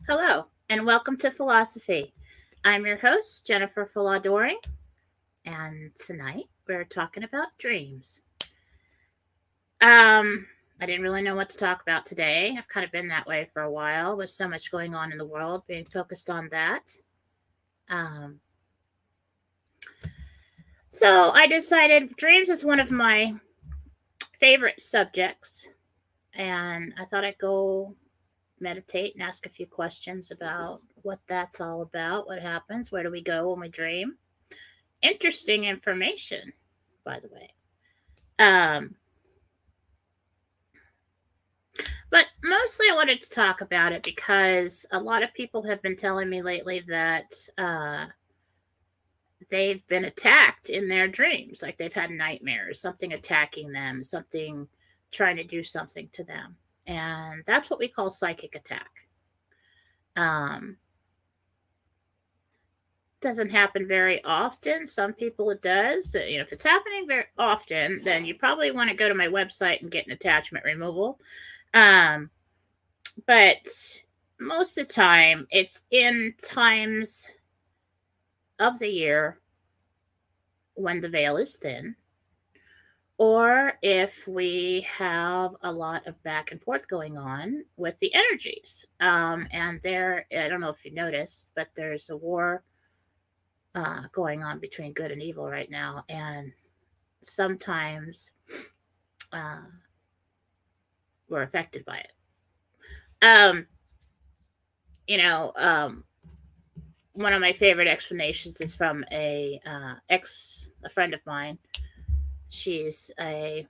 Hello, and welcome to Fallawsophy. I'm your host, Jennifer Fallaw-Doering, and tonight we're talking about dreams. I didn't really know what to talk about today. I've kind of been that way for a while with so much going on in the world, being focused on that. Um, so I decided dreams is one of my favorite subjects, and I thought I'd go meditate and ask a few questions about what that's all about, what happens, where do we go when we dream. Interesting information, by the way. Um, but mostly I wanted to talk about it because a lot of people have been telling me lately that they've been attacked in their dreams. Like they've had nightmares, something attacking them, something trying to do something to them. And that's what we call psychic attack. Um, doesn't happen very often. Some people it does. If it's happening very often, then you probably want to go to my website and get an attachment removal. Um, but most of the time, it's in times of the year when the veil is thin, or if we have a lot of back and forth going on with the energies. And I don't know if you noticed, but there's a war going on between good and evil right now. And sometimes uh, we're affected by it. Um, you know, one of my favorite explanations is from a friend of mine. She's a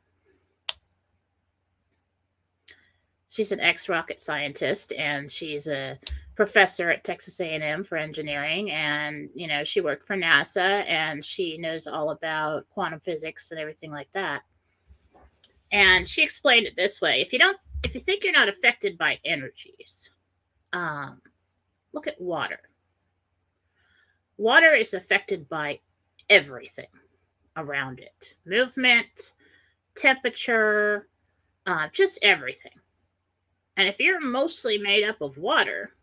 she's an ex rocket scientist, and she's a professor at Texas A&M for engineering, and she worked for NASA, and she knows all about quantum physics and everything like that. And she explained it this way: if you think you're not affected by energies, um, look at water. Water is affected by everything around it: movement, temperature, just everything. And if you're mostly made up of water,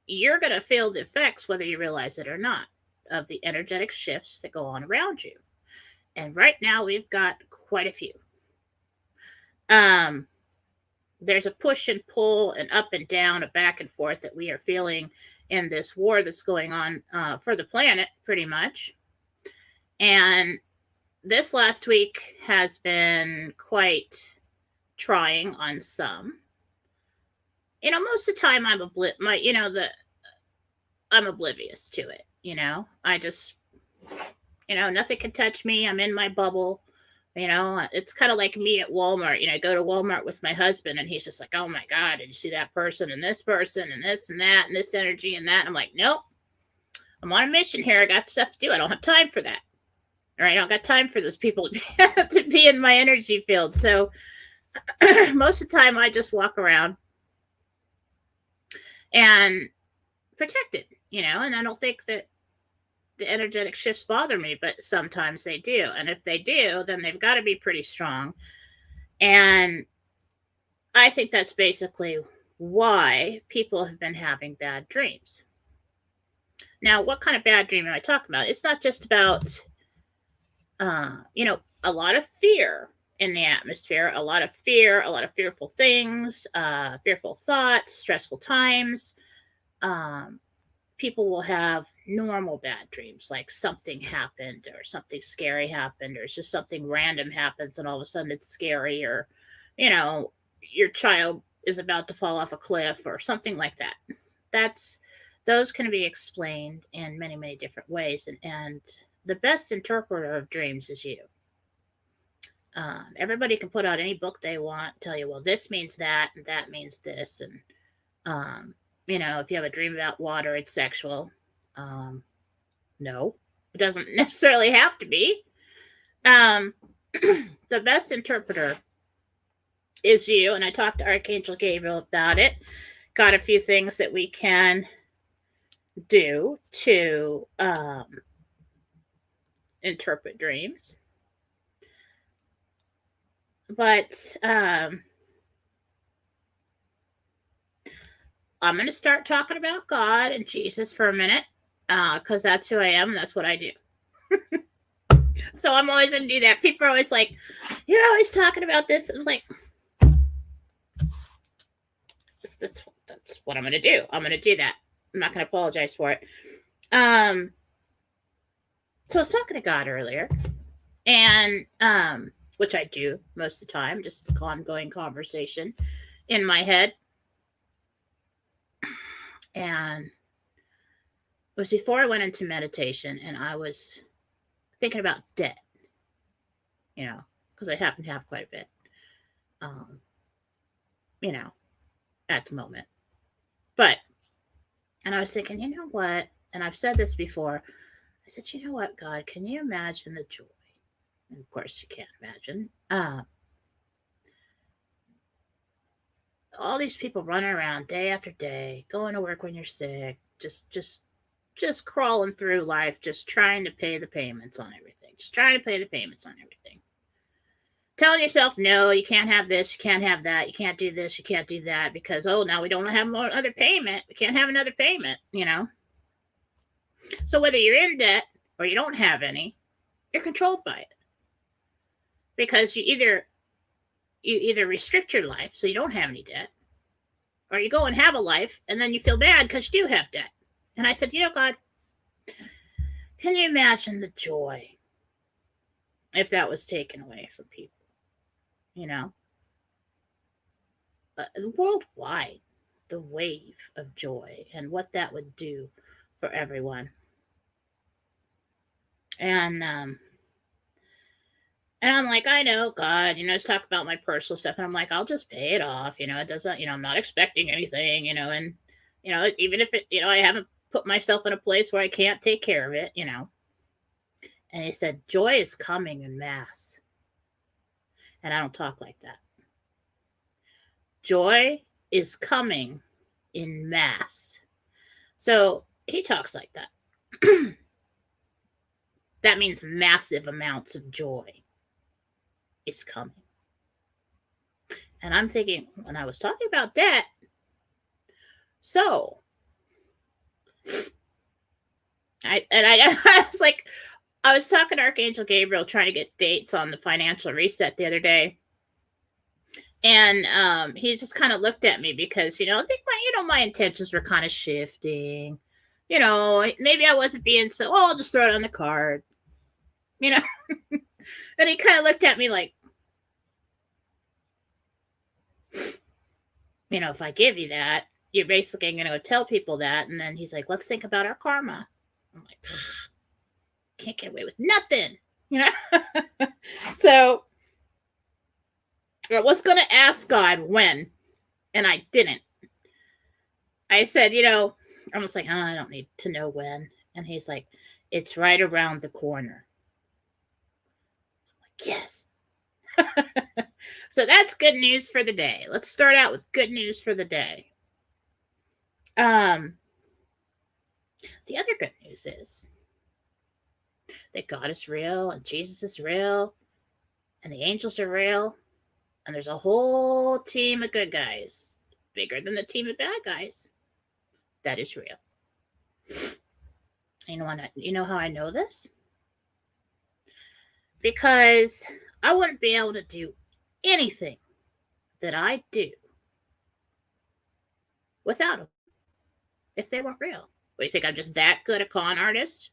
you're going to feel the effects, whether you realize it or not, of the energetic shifts that go on around you. And right now, we've got quite a few. Um, there's a push and pull, and up and down, a back and forth that we are feeling in this war that's going on for the planet, pretty much. And this last week has been quite trying on some. Most of the time I'm oblivious to it. I just, nothing can touch me. I'm in my bubble. It's kind of like me at Walmart. I go to Walmart with my husband, and he's just like, "Oh my God, did you see that person and this person and this and that and this energy and that?" And I'm like, "Nope, I'm on a mission here. I got stuff to do. I don't have time for that. Or I don't got time for those people to be in my energy field." So most of the time, I just walk around and protect it, and I don't think that the energetic shifts bother me, but sometimes they do. And if they do, then they've got to be pretty strong. And I think that's basically why people have been having bad dreams. Now, what kind of bad dream am I talking about? It's not just about, a lot of fear in the atmosphere, a lot of fear, a lot of fearful things, fearful thoughts, stressful times. Um, People will have normal bad dreams, like something happened or something scary happened, or it's just something random happens and all of a sudden it's scary, or you know your child is about to fall off a cliff or something like that. That's Those can be explained in many, many different ways, and the best interpreter of dreams is you. Everybody can put out any book they want, tell you, well, this means that and that means this, and um, if you have a dream about water, it's sexual. Um, no, it doesn't necessarily have to be. Um, the best interpreter is you, and I talked to Archangel Gabriel about it. Got a few things that we can do to interpret dreams. But I'm going to start talking about God and Jesus for a minute, because that's who I am and that's what I do. So I'm always going to do that. People are always like, you're always talking about this. I'm like, that's what I'm going to do. I'm going to do that. I'm not going to apologize for it. So I was talking to God earlier, and which I do most of the time, just ongoing conversation in my head. And it was before I went into meditation, and I was thinking about debt, because I happen to have quite a bit, at the moment. And I was thinking, you know what? And I've said this before. I said, you know what, God, can you imagine the joy? And of course, you can't imagine. All these people running around day after day, going to work when you're sick, just crawling through life, just trying to pay the payments on everything. Just trying to pay the payments on everything. Telling yourself, no, you can't have this, you can't have that, you can't do this, you can't do that, because, now we don't have another payment. We can't have another payment, So whether you're in debt or you don't have any, you're controlled by it. Because you either restrict your life so you don't have any debt, or you go and have a life and then you feel bad because you do have debt. And I said, God, can you imagine the joy if that was taken away from people? Worldwide, the wave of joy and what that would do for everyone. And I'm like, I know, God, let's talk about my personal stuff. And I'm like, I'll just pay it off. It doesn't, I'm not expecting anything, and, even if it, I haven't put myself in a place where I can't take care of it, And he said, joy is coming in mass. And I don't talk like that. Joy is coming in mass. So he talks like that. That means massive amounts of joy is coming. And I'm thinking, when I was talking about debt, so I was like, I was talking to Archangel Gabriel trying to get dates on the financial reset the other day. And he just kind of looked at me because, I think my intentions were kind of shifting. Maybe I wasn't being so, I'll just throw it on the card. And he kind of looked at me like, if I give you that, you're basically going to go tell people that. And then he's like, let's think about our karma. I'm like, can't get away with nothing. So I was going to ask God when, and I didn't. I said, I was like, I don't need to know when. And he's like, it's right around the corner. I'm like, yes. So that's good news for the day. Let's start out with good news for the day. The other good news is that God is real and Jesus is real and the angels are real. And there's a whole team of good guys, bigger than the team of bad guys. That is real. You know how I know this? Because I wouldn't be able to do anything that I do without them if they weren't real. What, do you think I'm just that good a con artist?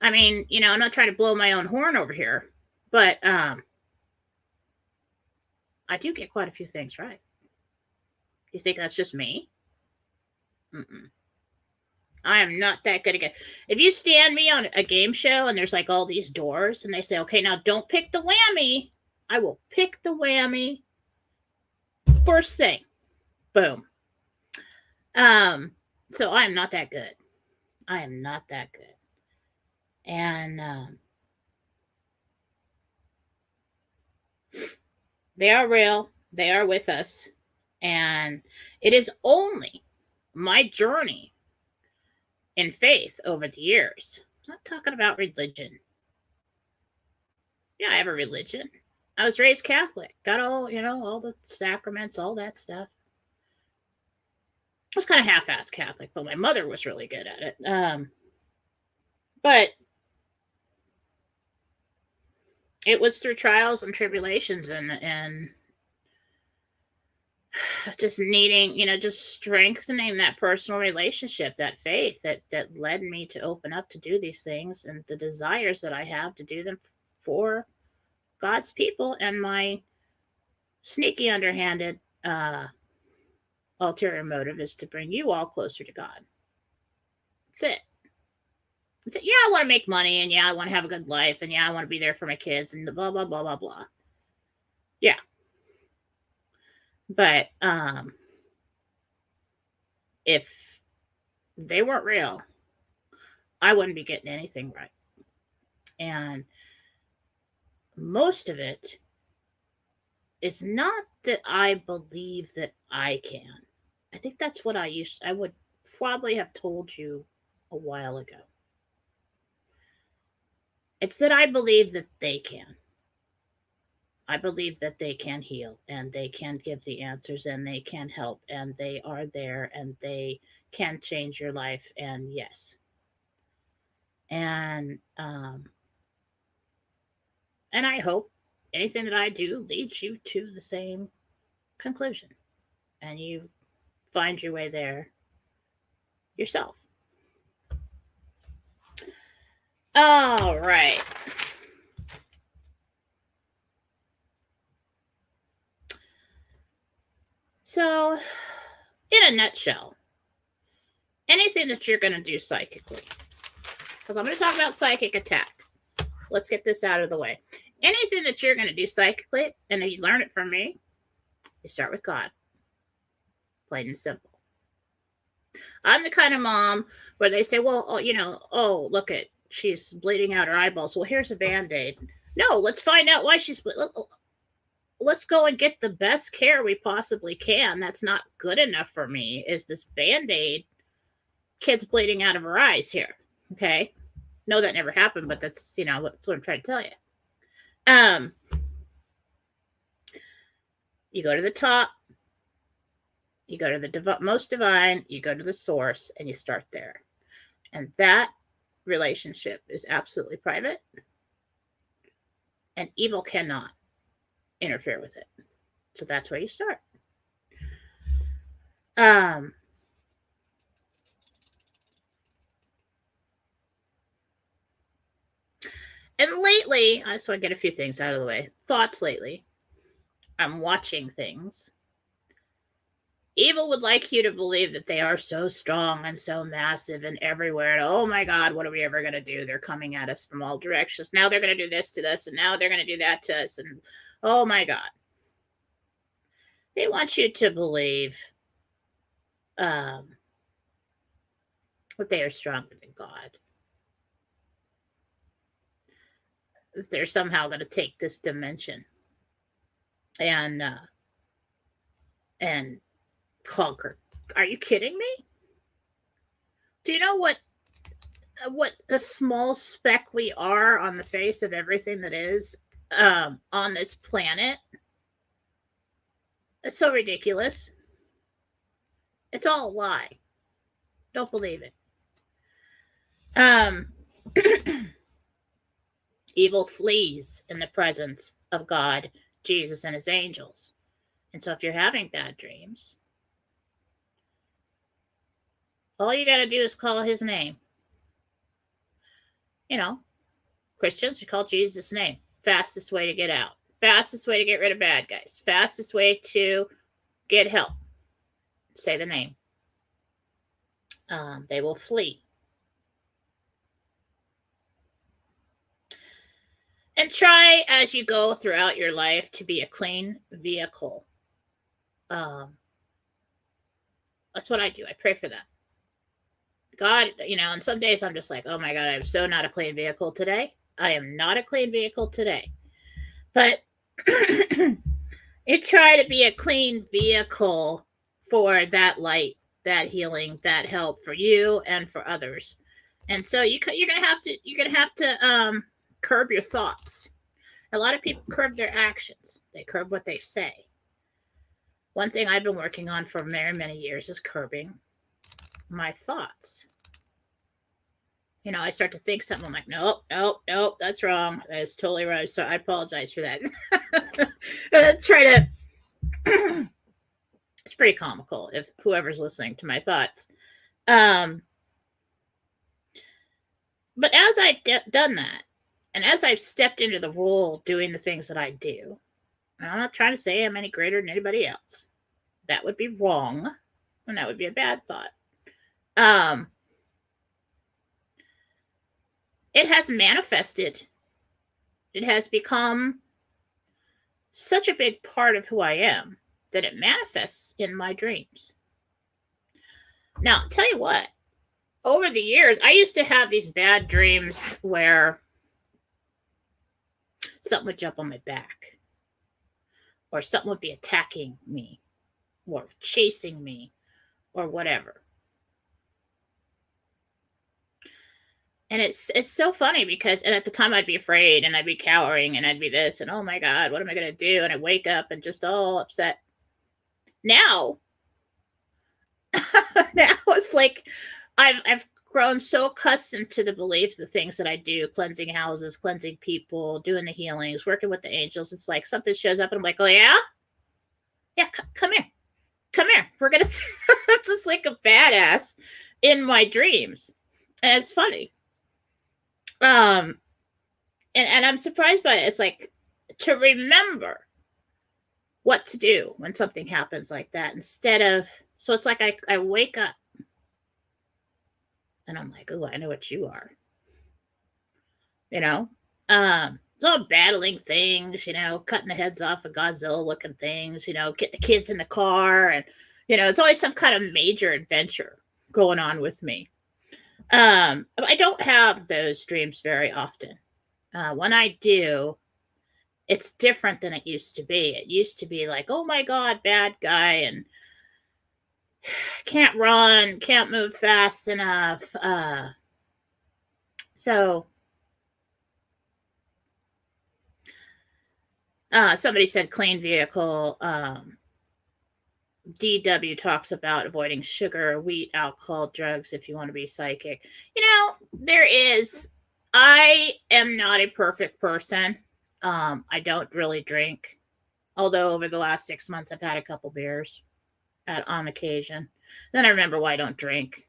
I mean, I'm not trying to blow my own horn over here, but I do get quite a few things right. You think that's just me? Mm-mm. I am not that good again. If you stand me on a game show and there's like all these doors and they say, okay, now don't pick the whammy, I will pick the whammy first thing. Boom. So I'm not that good. I am not that good. And they are real. They are with us. And it is only my journey in faith over the years. I'm not talking about religion. Yeah, I have a religion. I was raised Catholic. Got all the sacraments, all that stuff. was kind of half-assed Catholic, but my mother was really good at it. But it was through trials and tribulations and just needing, just strengthening that personal relationship, that faith that led me to open up to do these things, and the desires that I have to do them for God's people, and my sneaky, underhanded ulterior motive is to bring you all closer to God. That's it. Yeah, I want to make money, and yeah, I want to have a good life, and yeah, I want to be there for my kids, and blah, blah, blah, blah, blah. Yeah. But if they weren't real, I wouldn't be getting anything right. And most of it is not that I believe that I can. I think that's what I would probably have told you a while ago. It's that I believe that they can. I believe that they can heal, and they can give the answers, and they can help, and they are there, and they can change your life. And yes. And I hope anything that I do leads you to the same conclusion, and you find your way there yourself. All right. So, in a nutshell, anything that you're going to do psychically, because I'm going to talk about psychic attack. Let's get this out of the way. Anything that you're going to do psychically, and you learn it from me, you start with God. Plain and simple. I'm the kind of mom where they say, well, look at, she's bleeding out her eyeballs. Well, here's a Band-Aid. No, let's find out why she's bleeding. Let's go and get the best care we possibly can. That's not good enough for me, is this Band-Aid. Kid's bleeding out of her eyes here. Okay. No, that never happened, but that's, that's what I'm trying to tell you. You go to the top, you go to the most divine, you go to the source, and you start there. And that relationship is absolutely private, and evil cannot interfere with it. So that's where you start. And lately, I just want to get a few things out of the way. Thoughts lately. I'm watching things. Evil would like you to believe that they are so strong and so massive and everywhere. And oh my God, what are we ever going to do? They're coming at us from all directions. Now they're going to do this to us, and now they're going to do that to us. And oh my God. They want you to believe that they are stronger than God. That they're somehow going to take this dimension and conquer. Are you kidding me? Do you know what a small speck we are on the face of everything that is on this planet? It's so ridiculous. It's all a lie. Don't believe it. Evil flees in the presence of God, Jesus, and his angels. And so if you're having bad dreams, all you got to do is call his name. Christians, you call Jesus' name. Fastest way to get out. Fastest way to get rid of bad guys. Fastest way to get help. Say the name. They will flee. And try as you go throughout your life to be a clean vehicle. That's what I do. I pray for that. God, and some days I'm just like, oh my God, I'm so not a clean vehicle today. I am not a clean vehicle today. But you try to be a clean vehicle for that light, that healing, that help for you and for others. And so you're gonna have to curb your thoughts. A lot of people curb their actions. They curb what they say. One thing I've been working on for many, many years is curbing my thoughts. I start to think something. I'm like, nope, nope, nope, that's wrong. That's totally right. So I apologize for that. Try to. It's pretty comical if whoever's listening to my thoughts. But as I've done that, and as I've stepped into the role doing the things that I do, and I'm not trying to say I'm any greater than anybody else. That would be wrong, and that would be a bad thought. It has manifested. It has become such a big part of who I am that it manifests in my dreams. Now, I'll tell you what, over the years, I used to have these bad dreams where something would jump on my back, or something would be attacking me, or chasing me, or whatever. And it's so funny because, and at the time I'd be afraid and I'd be cowering and I'd be this and, oh my God, what am I going to do? And I wake up and just all upset. Now it's like I've grown so accustomed to the beliefs, the things that I do, cleansing houses, cleansing people, doing the healings, working with the angels. It's like something shows up and I'm like, oh yeah? Yeah, come here. Come here. We're going to, I'm just like a badass in my dreams. And it's funny. And I'm surprised by it. It's like to remember what to do when something happens like that instead of, so it's like I wake up and I'm like, oh, I know what you are. So I'm battling things, cutting the heads off of Godzilla looking things, get the kids in the car. And, it's always some kind of major adventure going on with me. I don't have those dreams very often. When I do, it's different than it used to be. It used to be like, oh my God, bad guy, and can't run, can't move fast enough. Somebody said clean vehicle. DW talks about avoiding sugar, wheat, alcohol, drugs if you want to be psychic. I am not a perfect person. I don't really drink, although over the last 6 months I've had a couple beers on occasion. Then I remember why I don't drink.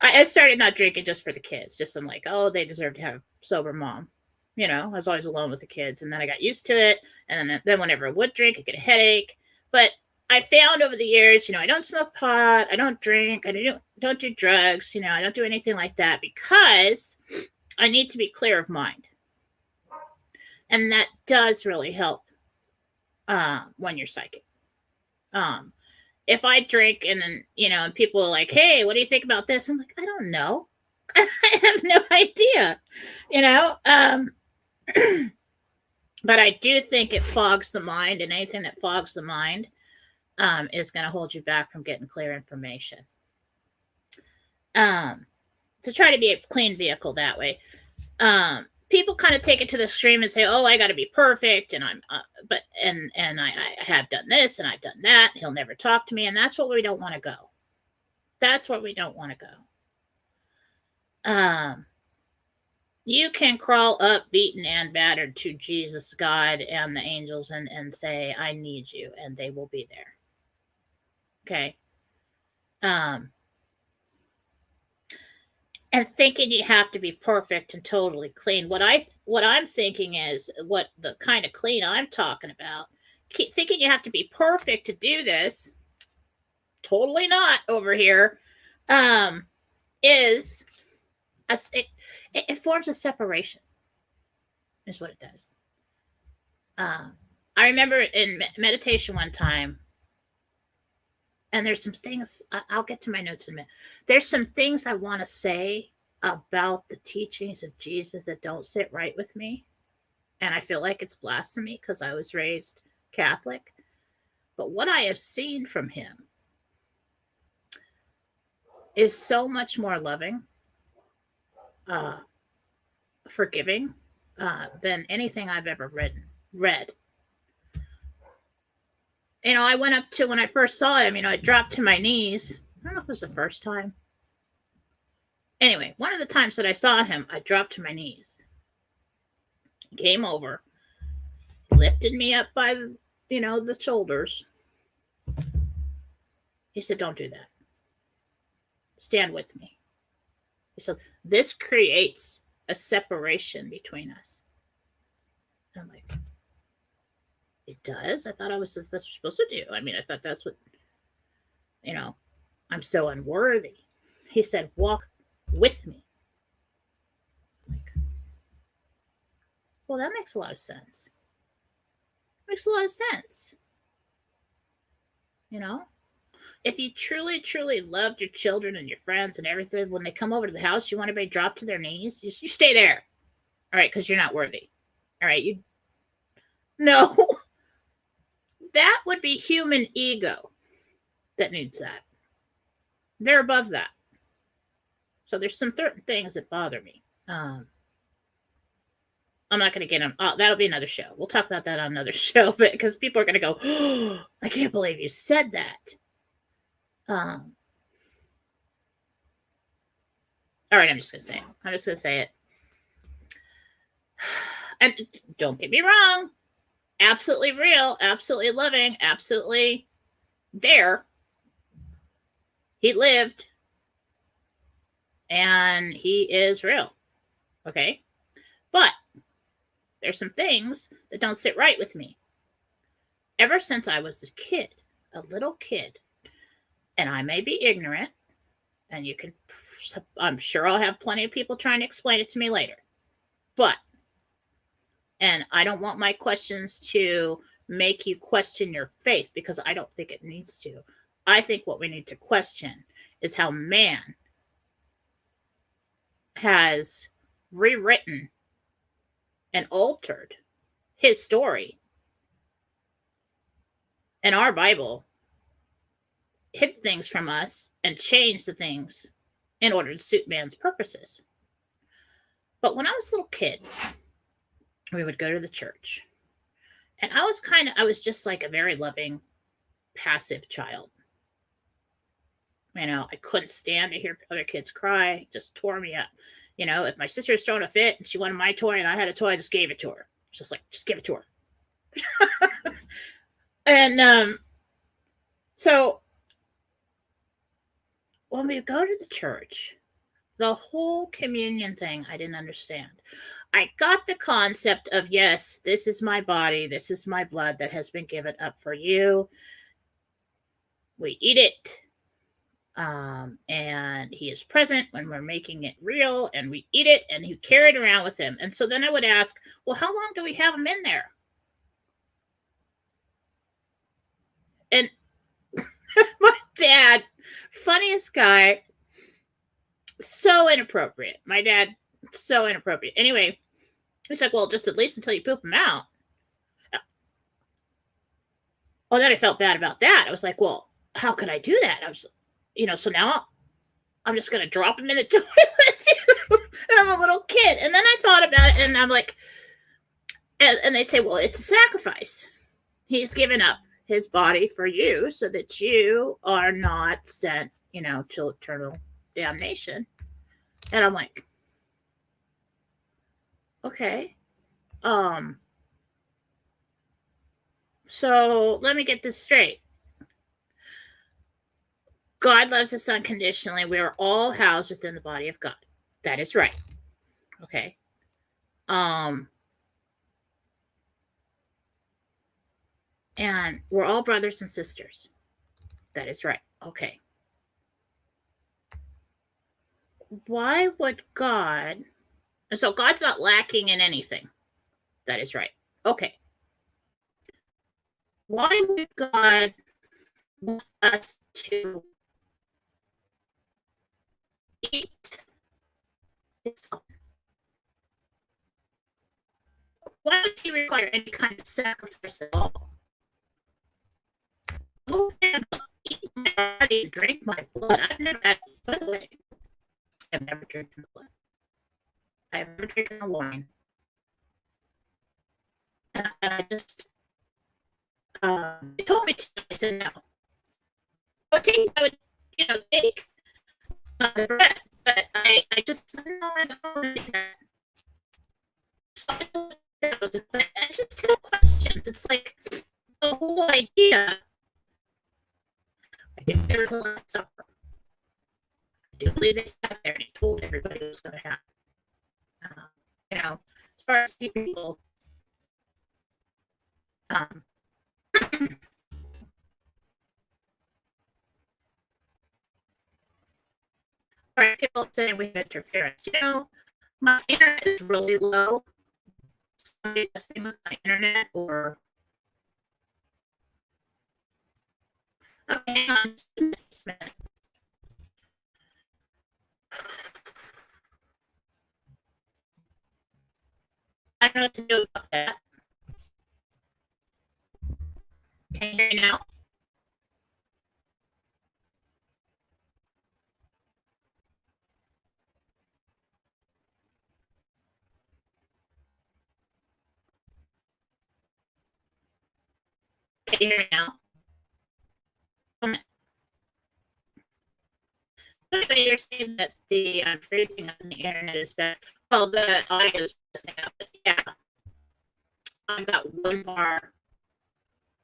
I started not drinking just for the kids. Just I'm like, oh, they deserve to have a sober mom. I was always alone with the kids, and then I got used to it. And then whenever I would drink, I get a headache. But I found over the years, I don't smoke pot, I don't drink, I don't do drugs, I don't do anything like that because I need to be clear of mind. And that does really help when you're psychic. If I drink and then, and people are like, hey, what do you think about this? I'm like, I don't know. I have no idea, But I do think it fogs the mind, and anything that fogs the mind is going to hold you back from getting clear information. To try to be a clean vehicle that way. People kind of take it to the extreme and say, oh, I got to be perfect. And I have done this and I've done that. He'll never talk to me. And that's what we don't want to go. That's what we don't want to go. You can crawl up, beaten and battered to Jesus, God, and the angels and say, I need you, and they will be there. Okay. And thinking you have to be perfect and totally clean. What I'm thinking is what the kind of clean I'm talking about. Thinking you have to be perfect to do this. Totally not over here. Is it forms a separation. Is what it does. I remember in meditation one time. And there's some things, I'll get to my notes in a minute. There's some things I want to say about the teachings of Jesus that don't sit right with me. And I feel like it's blasphemy because I was raised Catholic. But what I have seen from him is so much more loving, forgiving than anything I've ever read. I went up to, when I first saw him, I dropped to my knees don't know if it was the first time. Anyway, one of the times that I saw him, I dropped to my knees. He came over, lifted me up by the shoulders. He said, "Don't do that. Stand with me." He said, "This creates a separation between us." And I'm like, "It does? I thought that's what you're supposed to do. I mean, I thought that's what, I'm so unworthy." He said, "Walk with me." I'm like, well, that makes a lot of sense. Makes a lot of sense. If you truly, truly loved your children and your friends and everything, when they come over to the house, you want everybody to drop to their knees. You stay there. All right, because you're not worthy. All right, no. That would be human ego that needs that. They're above that. So there's some certain things that bother me. I'm not going to get them. That'll be another show. We'll talk about that on another show, because people are going to go, "Oh, I can't believe you said that." All right, I'm just going to say it. And don't get me wrong. Absolutely real, absolutely loving, absolutely there. He lived, and he is real. Okay? But there's some things that don't sit right with me. Ever since I was a little kid, and I may be ignorant, and I'm sure I'll have plenty of people trying to explain it to me later. And I don't want my questions to make you question your faith, because I don't think it needs to. I think what we need to question is how man has rewritten and altered his story, and our Bible hid things from us and changed the things in order to suit man's purposes. But when I was a little kid, we would go to the church, and I was just like a very loving, passive child. I couldn't stand to hear other kids cry. It just tore me up. If my sister was throwing a fit and she wanted my toy and I had a toy, I just gave it to her. Just give it to her. And so when we go to the church, the whole communion thing, I didn't understand. I got the concept of, yes, this is my body, this is my blood that has been given up for you. We eat it. And he is present when we're making it real, and we eat it, and he carried around with him. And so then I would ask, well, how long do we have him in there? And my dad, funniest guy, so inappropriate. My dad, so inappropriate. Anyway, he's like, well, just at least until you poop him out. Oh, then I felt bad about that. I was like, well, how could I do that? I was, so now I'm just going to drop him in the toilet. And I'm a little kid. And then I thought about it, and I'm like, and they say, well, it's a sacrifice. He's given up his body for you so that you are not sent, to eternal damnation. And I'm like, okay. So let me get this straight. God loves us unconditionally. We are all housed within the body of God. That is right. Okay. And we're all brothers and sisters. That is right. Okay. Why would God... So God's not lacking in anything. That is right. Okay. Why would God want us to eat his son? Why would he require any kind of sacrifice at all? Who can eat my body and drink my blood? I've never had, by the way, I've never drinking blood. I've never drinking the wine. And I just, they told me to. I said no. I would take the bread. But I just don't know. I don't want to do that. So I don't know. But I just have questions. It's like the whole idea. I think there was a Last Supper. I do believe they sat there and he told everybody what was going to happen. As far as people, or people saying we have interference. My internet is really low. Somebody's messing with my internet, or hang on just a minute. I don't know what to do about that. Can you hear me now? Can you hear me now? Anyway, you're saying that the freezing on the internet is bad. Well, the audio is messing up, but yeah. I've got one bar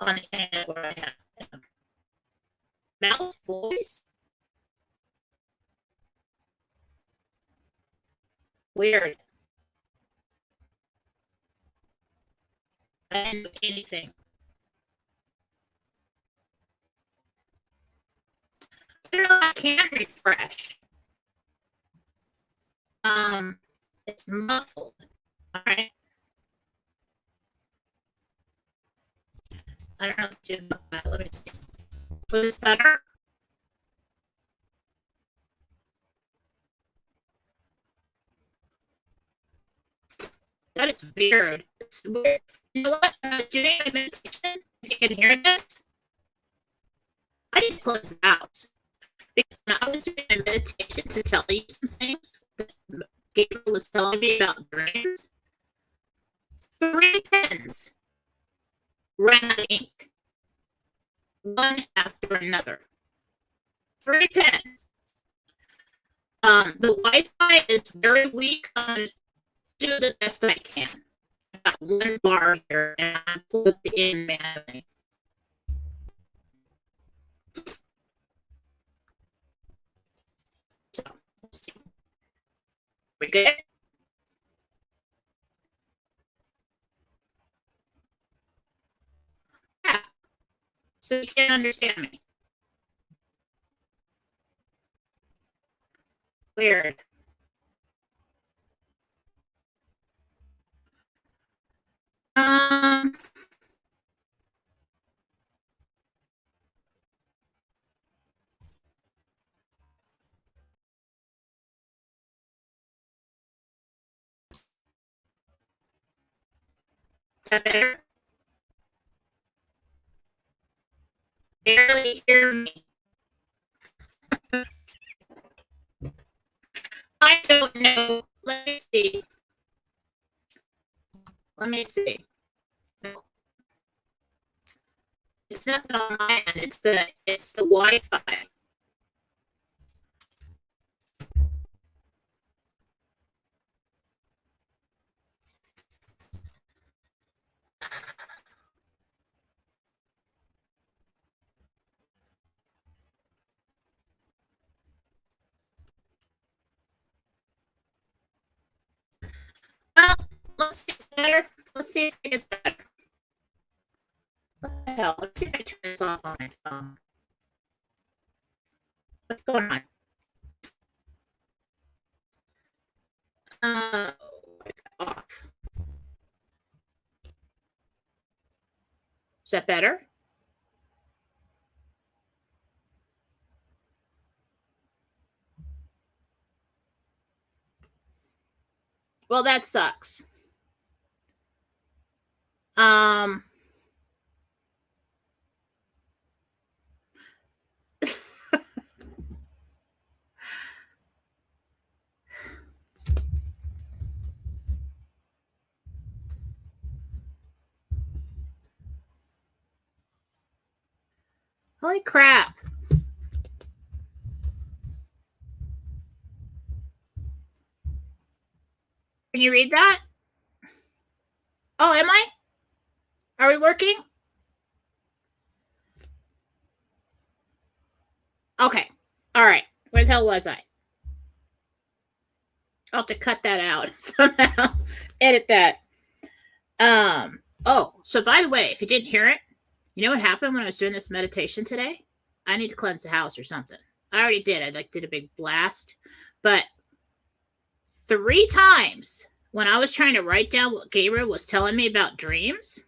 on the internet where I have mouse voice. Weird. I didn't do anything. I can refresh. It's muffled. All right. I don't know what to do about that. Let me see. Was this better? That is weird. It's weird. You know what? Doing a meditation, if you can hear this, I didn't close it out. Because when I was doing a meditation to tell you some things that Gabriel was telling me about dreams, 3 pens ran out of ink. One after another. 3 pens. The Wi-Fi is very weak. Do the best I can. I got 1 bar here and I plugged in manually. So, let's see. We good? Yeah. So you can't understand me. Weird. Is that better? Barely hear me. I don't know. Let me see. No. It's nothing on my end. It's the Wi-Fi. Well, let's see if it's better. Let's see if it gets better. What the hell? Let's see if I turn this off on my phone. What's going on? It's off. Is that better? Well, that sucks. Holy crap. Can you read that? Oh, am I? Are we working? Okay. All right. Where the hell was I? I'll have to cut that out somehow. Edit that. Oh, so by the way, if you didn't hear it, you know what happened when I was doing this meditation today? I need to cleanse the house or something. I already did. I did a big blast. But 3 times when I was trying to write down what Gabriel was telling me about dreams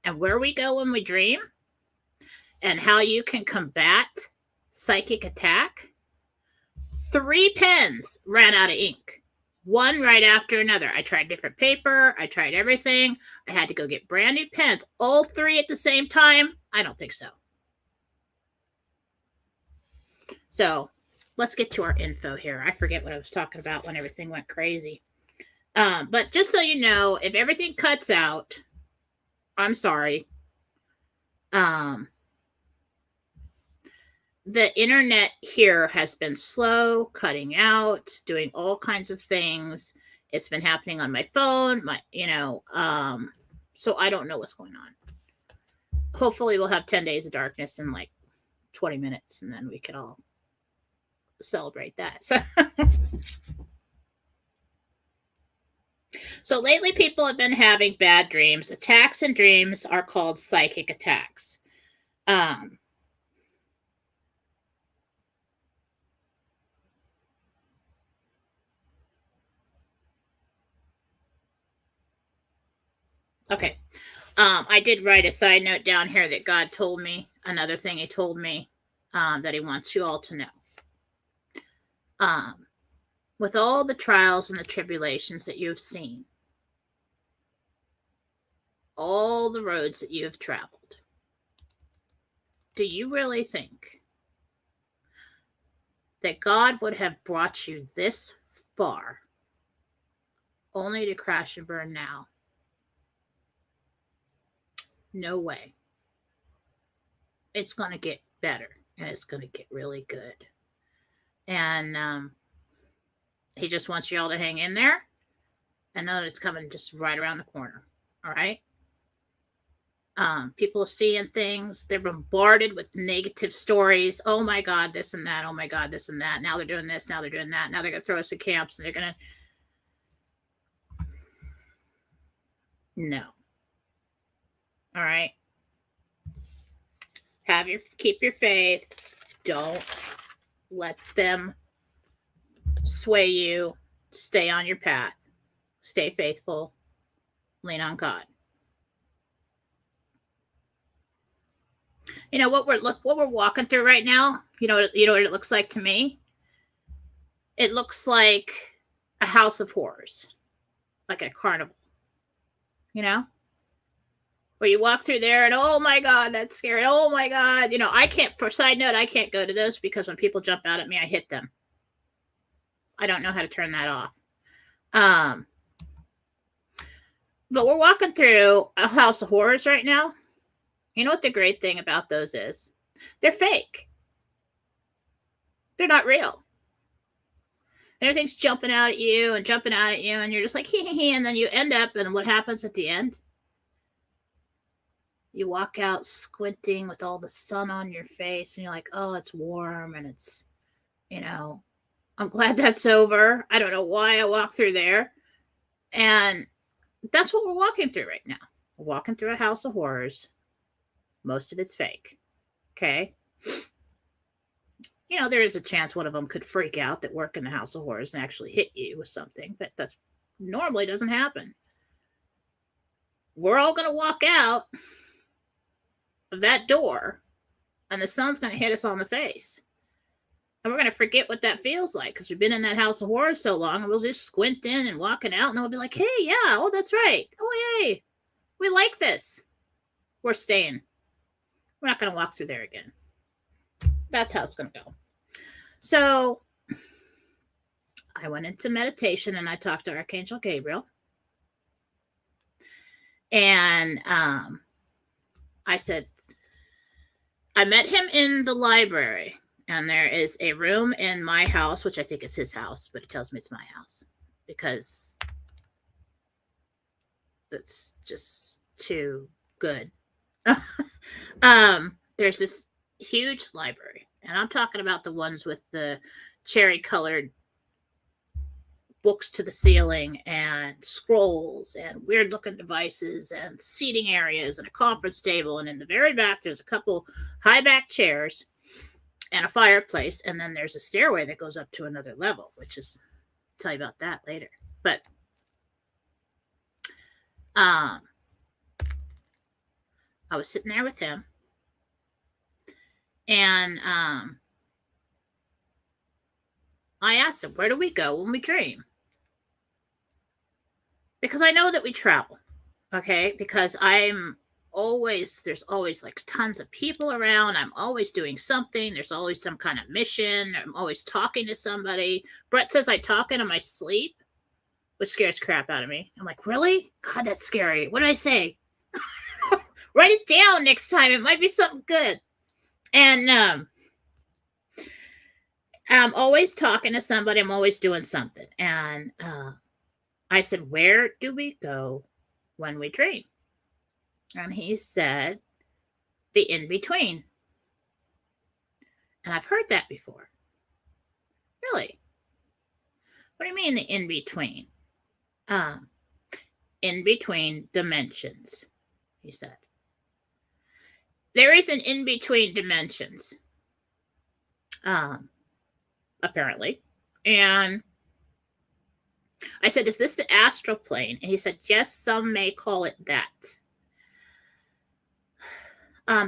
and where we go when we dream and how you can combat psychic attack, 3 pens ran out of ink. One right after another. I tried different paper. I tried everything. I had to go get brand new pens. All 3 at the same time? I don't think so. So let's get to our info here. I forget what I was talking about when everything went crazy. But just so you know, if everything cuts out, I'm sorry. The internet here has been slow, cutting out, doing all kinds of things. It's been happening on my phone, so I don't know what's going on. Hopefully we'll have 10 days of darkness in like 20 minutes, and then we can all celebrate that. So lately people have been having bad dreams. Attacks in dreams are called psychic attacks. Okay. I did write a side note down here that God told me, another thing he told me, that he wants you all to know. With all the trials and the tribulations that you have seen, all the roads that you have traveled, do you really think that God would have brought you this far only to crash and burn now? No way. It's going to get better, and it's going to get really good. And he just wants you all to hang in there and know that it's coming just right around the corner. All right? People are seeing things. They're bombarded with negative stories. Oh my God, this and that. Oh my God, this and that. Now they're doing this. Now they're doing that. Now they're going to throw us in camps, and they're going to. No. All right? Keep your faith. Don't let them sway you. Stay on your path. Stay faithful. Lean on God. You know what we're walking through right now? You know what it looks like to me? It looks like a house of horrors. Like a carnival. You know? Where you walk through there and oh my God, that's scary. Oh my God. I can't, for side note, I can't go to those because when people jump out at me, I hit them. I don't know how to turn that off. But we're walking through a house of horrors right now. You know what the great thing about those is? They're fake. They're not real. Everything's jumping out at you, and you're just like, hee, and then you end up, and what happens at the end? You walk out squinting with all the sun on your face, and you're like, oh, it's warm, and it's, I'm glad that's over. I don't know why I walked through there. And that's what we're walking through right now. We're walking through a house of horrors. Most of it's fake. Okay? There is a chance one of them could freak out that work in the house of horrors and actually hit you with something, but that's normally doesn't happen. We're all going to walk out of that door, and the sun's going to hit us on the face. And we're going to forget what that feels like because we've been in that house of horrors so long, and we'll just squint in and walking out, and we'll be like, hey, yeah, oh, that's right. Oh, hey, we like this. We're staying. We're not going to walk through there again. That's how it's going to go. So I went into meditation, and I talked to Archangel Gabriel. And I said, I met him in the library. And there is a room in my house, which I think is his house, but it tells me it's my house because that's just too good. There's this huge library, and I'm talking about the ones with the cherry colored books to the ceiling and scrolls and weird looking devices and seating areas and a conference table, and in the very back there's a couple high back chairs and a fireplace, and then there's a stairway that goes up to another level, which is, I'll tell you about that later. But I was sitting there with him, and I asked him, where do we go when we dream? Because I know that we travel, okay? Because there's always like tons of people around. I'm always doing something. There's always some kind of mission. I'm always talking to somebody. Brett says I talk in my sleep, which scares crap out of me. I'm like, really? God, that's scary. What did I say? Write it down next time. It might be something good. And I'm always talking to somebody. I'm always doing something. And I said, where do we go when we dream? And he said, the in-between. And I've heard that before. Really? What do you mean the in-between? In-between dimensions, he said. There is an in-between dimensions, apparently. And I said, is this the astral plane? And he said, yes, some may call it that.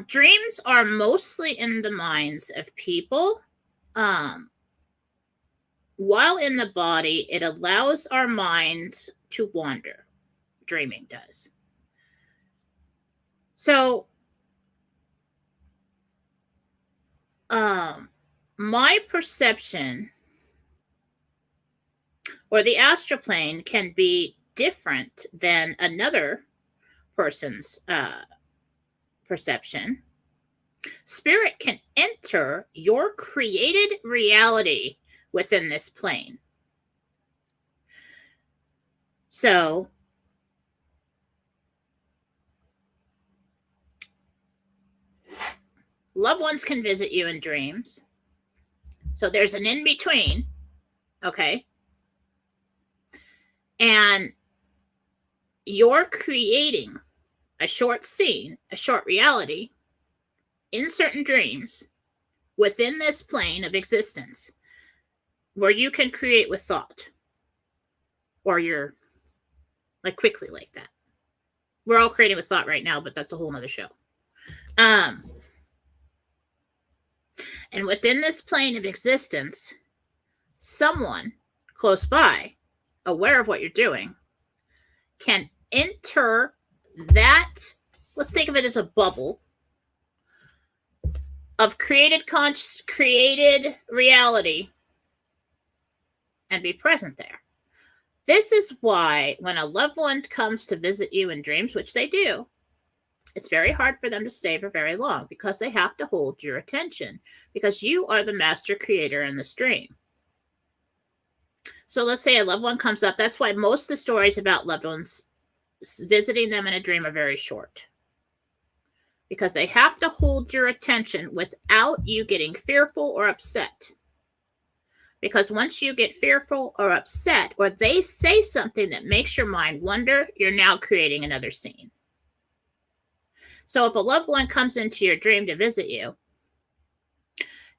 Dreams are mostly in the minds of people. While in the body, it allows our minds to wander. Dreaming does. So, my perception or the astral plane can be different than another person's perception. Spirit can enter your created reality within this plane. So, loved ones can visit you in dreams. So there's an in-between, okay? And you're creating a short scene, a short reality in certain dreams within this plane of existence where you can create with thought, or you're like quickly like that. We're all creating with thought right now, but that's a whole nother show. And within this plane of existence, someone close by, aware of what you're doing, can enter that, let's think of it as a bubble of created reality and be present there. This is why when a loved one comes to visit you in dreams, which they do, it's very hard for them to stay for very long because they have to hold your attention because you are the master creator in this dream. So let's say a loved one comes up. That's why most of the stories about loved ones visiting them in a dream are very short, because they have to hold your attention without you getting fearful or upset. Because once you get fearful or upset, or they say something that makes your mind wonder, you're now creating another scene. So if a loved one comes into your dream to visit you,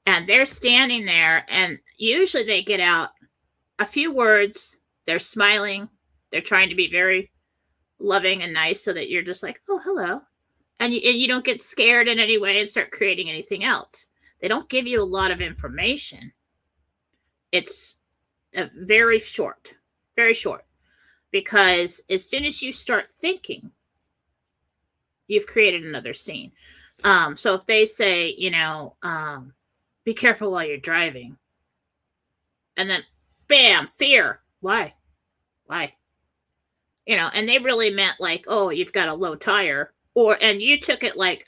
and they're standing there, and usually they get out a few words, they're smiling, they're trying to be very loving and nice so that you're just like, oh, hello. And you don't get scared in any way and start creating anything else. They don't give you a lot of information. It's very short, because as soon as you start thinking, you've created another scene. So if they say, be careful while you're driving, and then bam, fear. Why? And they really meant like, oh, you've got a low tire, and you took it like,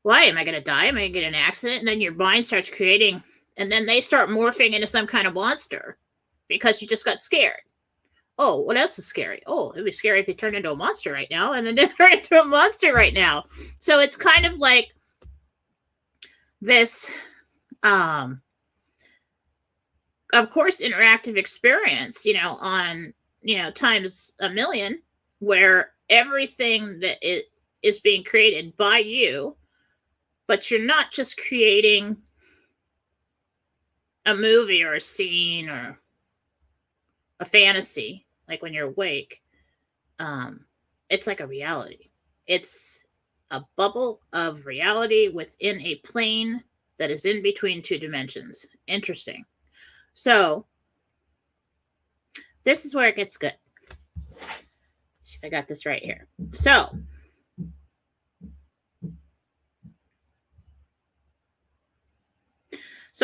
why? Am I going to die? Am I going to get in an accident? And then your mind starts creating, and then they start morphing into some kind of monster because you just got scared. Oh, what else is scary? Oh, it'd be scary if they turned into a monster right now, and then they turn into a monster right now. So it's kind of like this, of course, interactive experience, on, times a million, where everything that it is being created by you, but you're not just creating a movie or a scene or a fantasy, like when you're awake. It's like a reality. It's a bubble of reality within a plane that is in between two dimensions. Interesting. So this is where it gets good. See if I got this right here. So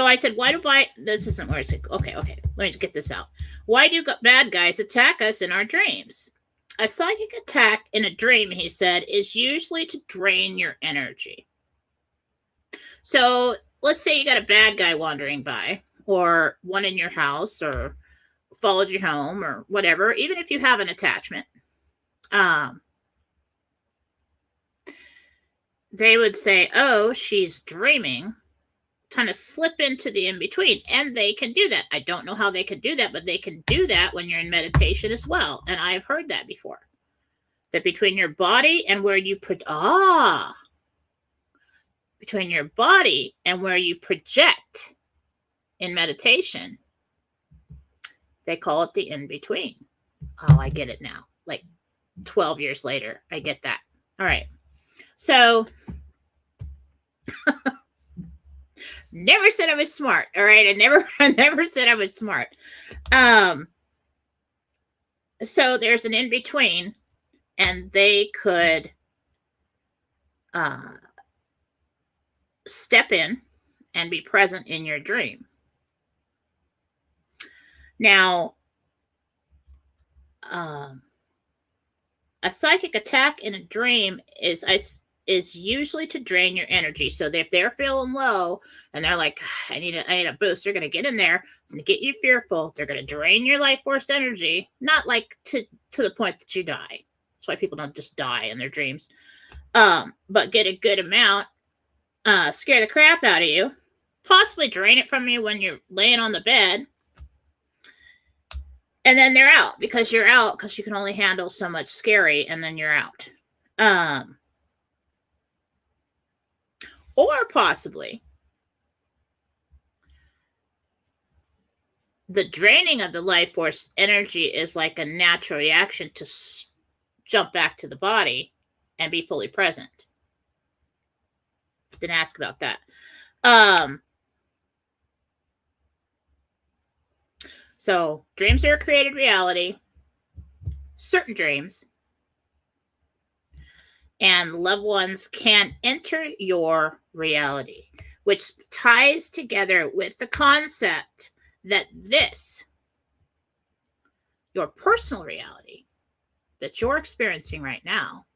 I said, this isn't where it's, okay, let me get this out. Why do bad guys attack us in our dreams? A psychic attack in a dream, he said, is usually to drain your energy. So let's say you got a bad guy wandering by, or one in your house, or followed you home, or whatever, even if you have an attachment. They would say, oh, she's dreaming, kind of slip into the in-between, and they can do that. I don't know how they can do that, but they can do that when you're in meditation as well. And I've heard that before, that between your body and where you between your body and where you project in meditation, they call it the in-between. Oh, I get it now. Like 12 years later, I get that. All right. So never said I was smart. All right. I never said I was smart. So there's an in-between, and they could step in and be present in your dream. Now, a psychic attack in a dream is usually to drain your energy. So if they're feeling low and they're like, I need a boost, they're going to get in there and get you fearful. They're going to drain your life force energy, not like to the point that you die. That's why people don't just die in their dreams. But get a good amount, scare the crap out of you, possibly drain it from you when you're laying on the bed. And then they're out because you're out, because you can only handle so much scary, and then you're out. Or possibly the draining of the life force energy is like a natural reaction to jump back to the body and be fully present. Didn't ask about that. So dreams are a created reality, certain dreams, and loved ones can enter your reality, which ties together with the concept that your personal reality that you're experiencing right now.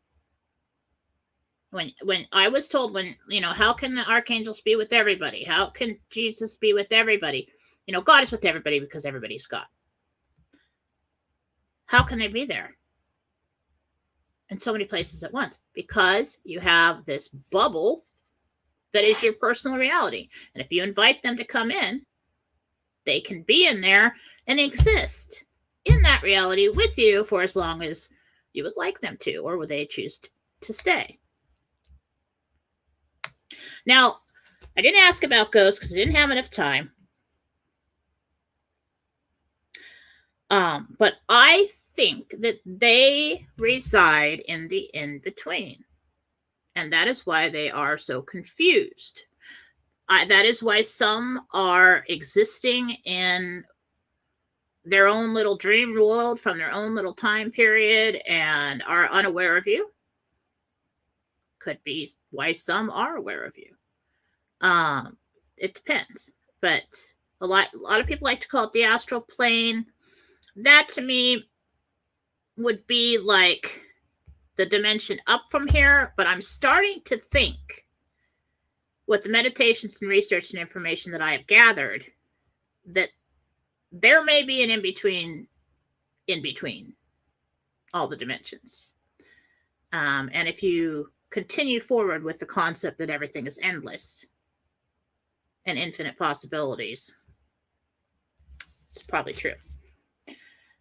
When I was told, how can the archangels be with everybody? How can Jesus be with everybody? God is with everybody because everybody's God. How can they be there in so many places at once? Because you have this bubble that is your personal reality. And if you invite them to come in, they can be in there and exist in that reality with you for as long as you would like them to, or would they choose to stay. Now, I didn't ask about ghosts because I didn't have enough time. But I think that they reside in the in-between. And that is why they are so confused. That is why some are existing in their own little dream world from their own little time period and are unaware of you. Could be why some are aware of you. It depends. But a lot of people like to call it the astral plane. That to me would be like the dimension up from here, but I'm starting to think, with the meditations and research and information that I have gathered, that there may be an in-between in between all the dimensions. And if you continue forward with the concept that everything is endless and infinite possibilities, it's probably true.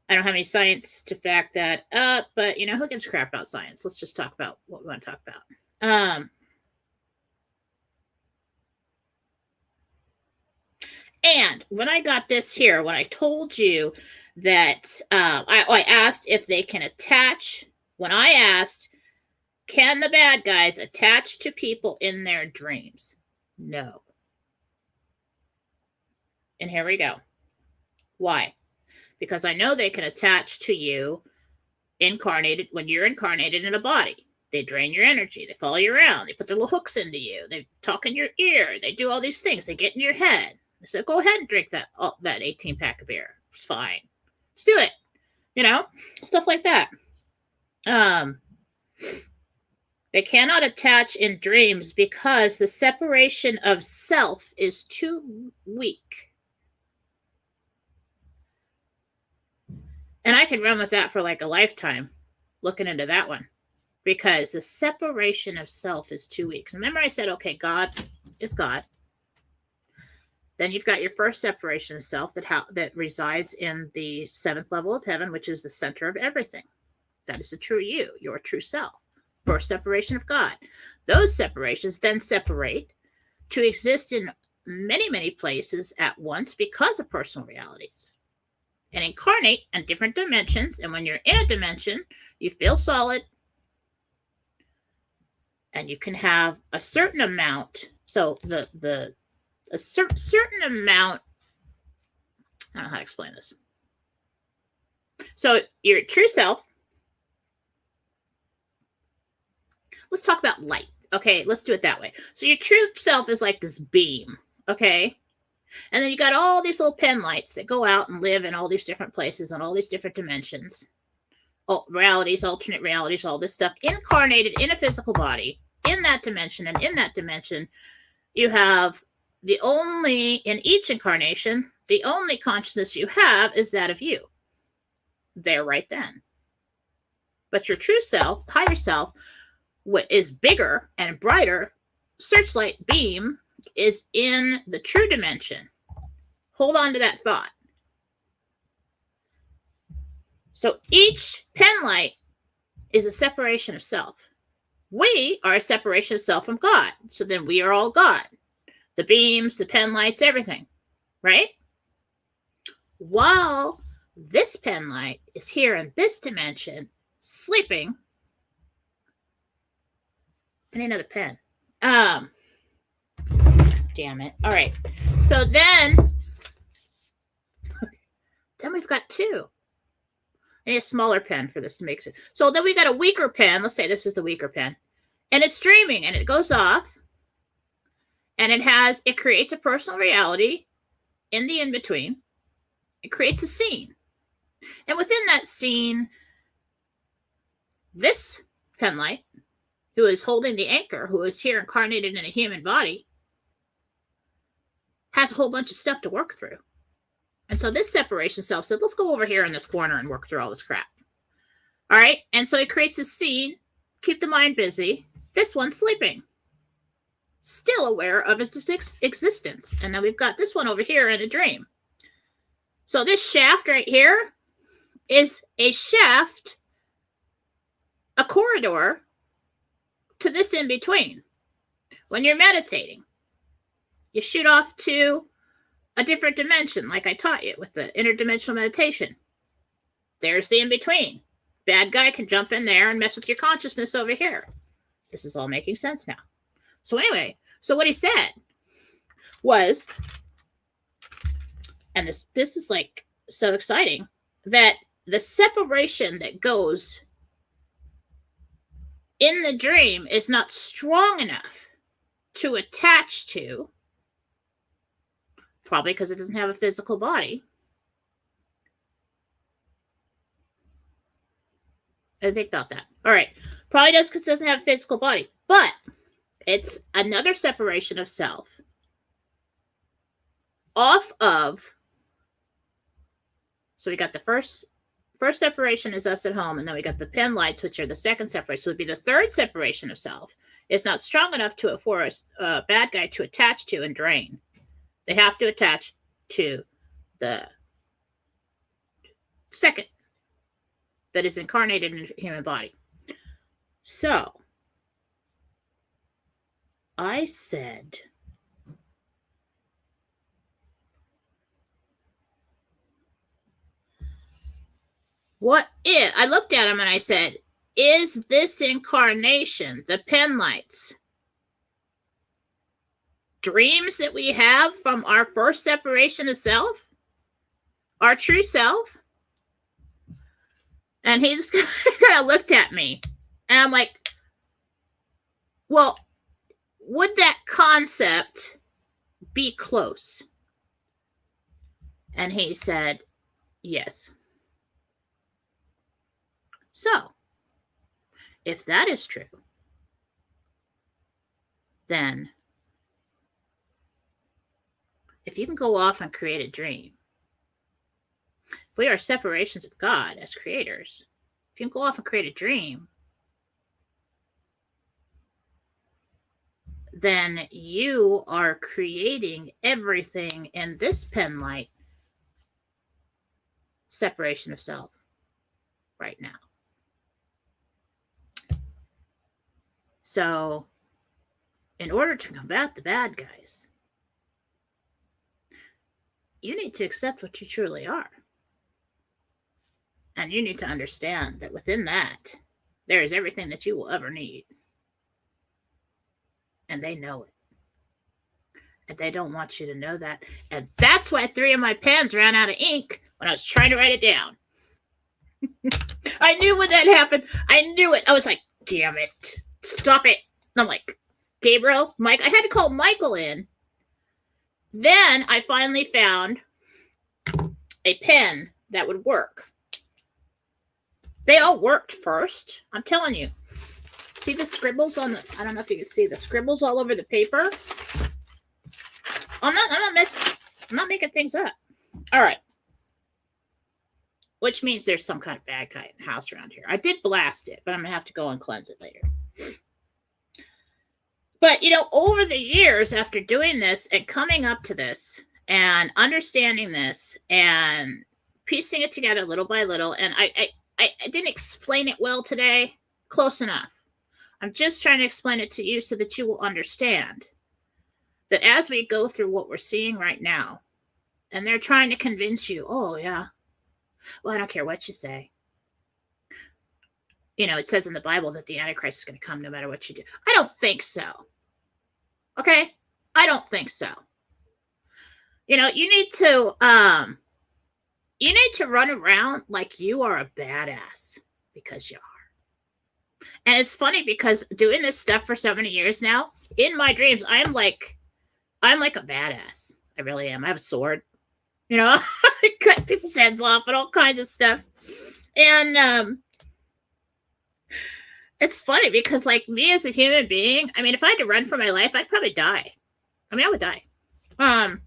I don't have any science to back that up, but who gives a crap about science? Let's just talk about what we want to talk about. And when I got this here, when I told you that I asked if they can attach, when I asked, can the bad guys attach to people in their dreams? No. And here we go. Why? Because I know they can attach to you when you're incarnated in a body. They drain your energy. They follow you around. They put their little hooks into you. They talk in your ear. They do all these things. They get in your head. They say, go ahead and drink that 18-pack of beer. It's fine. Let's do it. Stuff like that. They cannot attach in dreams because the separation of self is too weak. And I could run with that for like a lifetime, looking into that one, because the separation of self is too weak. Remember I said, okay, God is God. Then you've got your first separation of self that resides in the 7th level of heaven, which is the center of everything. That is the true you, your true self. First separation of God. Those separations then separate to exist in many, many places at once because of personal realities. And incarnate in different dimensions. And when you're in a dimension, you feel solid. And you can have a certain amount. So a certain amount. I don't know how to explain this. So your true self. Let's talk about light. Okay, let's do it that way. So your true self is like this beam. Okay. And then you got all these little pen lights that go out and live in all these different places and all these different dimensions, realities, alternate realities, all this stuff, incarnated in a physical body, in that dimension. And in that dimension, you have in each incarnation, the only consciousness you have is that of you. There right then. But your true self, higher self, what is bigger and brighter, searchlight beam, is in the true dimension. Hold on to that thought. So each pen light is a separation of self. We are a separation of self from God. So then we are all God. The beams, the pen lights, everything. Right? While this pen light is here in this dimension, sleeping. I need another pen. Damn it. All right. So then we've got two. I need a smaller pen for this to make sense. So then we got a weaker pen. Let's say this is the weaker pen. And it's dreaming and it goes off. And it creates a personal reality in the in-between. It creates a scene. And within that scene, this pen light, who is holding the anchor, who is here incarnated in a human body, has a whole bunch of stuff to work through. And so this separation self said, let's go over here in this corner and work through all this crap. All right. And so it creates this scene, keep the mind busy. This one's sleeping, still aware of its existence. And then we've got this one over here in a dream. So this shaft right here is a shaft, a corridor to this in between. When you're meditating, you shoot off to a different dimension, like I taught you with the interdimensional meditation. There's the in-between. Bad guy can jump in there and mess with your consciousness over here. This is all making sense now. So anyway, so what he said was, and this is like so exciting, that the separation that goes in the dream is not strong enough to attach to, probably because it doesn't have a physical body. I think about that. All right. Probably does because it doesn't have a physical body. But it's another separation of self off of. So we got the first first separation is us at home, and then we got the pen lights, which are the second separation. So it would be the third separation of self. It's not strong enough for a bad guy to attach to and drain. They have to attach to the second that is incarnated in a human body. So I said, what if, I looked at him and I said, is this incarnation, the pen lights, dreams that we have from our first separation of self, our true self? And he just kind of looked at me, and I'm like, well, would that concept be close? And he said, yes. So, if that is true, then if you can go off and create a dream, if we are separations of God as creators, if you can go off and create a dream, then you are creating everything in this pen light separation of self right now. So, in order to combat the bad guys, you need to accept what you truly are. And you need to understand that within that, there is everything that you will ever need. And they know it. And they don't want you to know that. And that's why 3 of my pens ran out of ink when I was trying to write it down. I knew when that happened. I knew it. I was like, damn it. Stop it. And I'm like, Gabriel, Mike. I had to call Michael in. Then I finally found a pen that would work. They all worked first. I'm telling you. See the scribbles on the, I don't know if you can see the scribbles all over the paper. I'm not making things up. All right. Which means there's some kind of bad guy in the house around here. I did blast it, but I'm going to have to go and cleanse it later. But, over the years after doing this and coming up to this and understanding this and piecing it together little by little, and I didn't explain it well today. Close enough. I'm just trying to explain it to you so that you will understand that as we go through what we're seeing right now, and they're trying to convince you, oh, yeah, well, I don't care what you say. It says in the Bible that the Antichrist is going to come no matter what you do. I don't think so. Okay? I don't think so. You need to run around like you are a badass, because you are. And it's funny because doing this stuff for so many years now, in my dreams, I'm like a badass. I really am. I have a sword. I cut people's heads off and all kinds of stuff. And it's funny because, like, me as a human being, I mean, if I had to run for my life, I'd probably die. I mean, I would die. And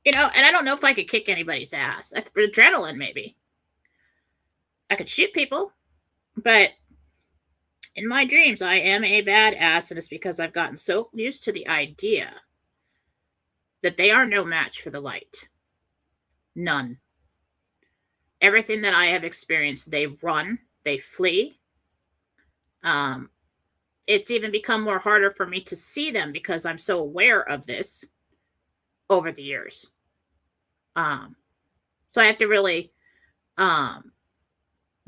I don't know if I could kick anybody's ass. For adrenaline, maybe. I could shoot people, but in my dreams, I am a badass, and it's because I've gotten so used to the idea that they are no match for the light. None. Everything that I have experienced, they run, they flee. It's even become more harder for me to see them because I'm so aware of this over the years. So I have to really,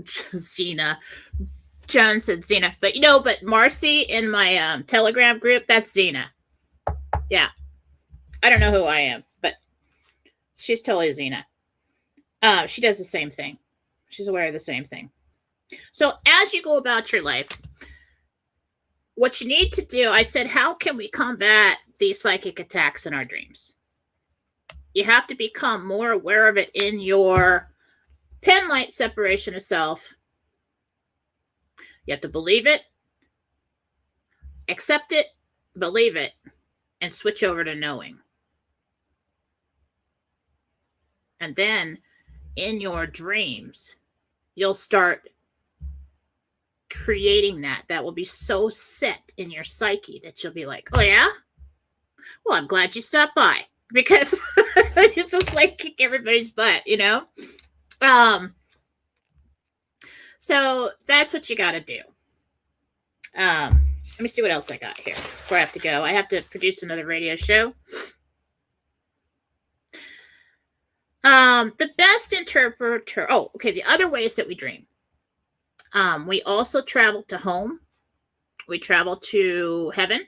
Xena, Joan said Xena, but Marcy in my Telegram group, that's Xena. Yeah. I don't know who I am, but she's totally Xena. She does the same thing. She's aware of the same thing. So as you go about your life, what you need to do, I said, how can we combat these psychic attacks in our dreams? You have to become more aware of it in your pen light separation of self. You have to believe it, accept it, believe it, and switch over to knowing. And then in your dreams, you'll start creating that will be so set in your psyche that you'll be like, oh yeah, well, I'm glad you stopped by, because you just like kick everybody's butt, so that's what you got to do. Let me see what else I got here before I have to go. I have to produce another radio show. The best interpreter. Oh, okay. The other ways that we dream. We also travel to home. We travel to heaven.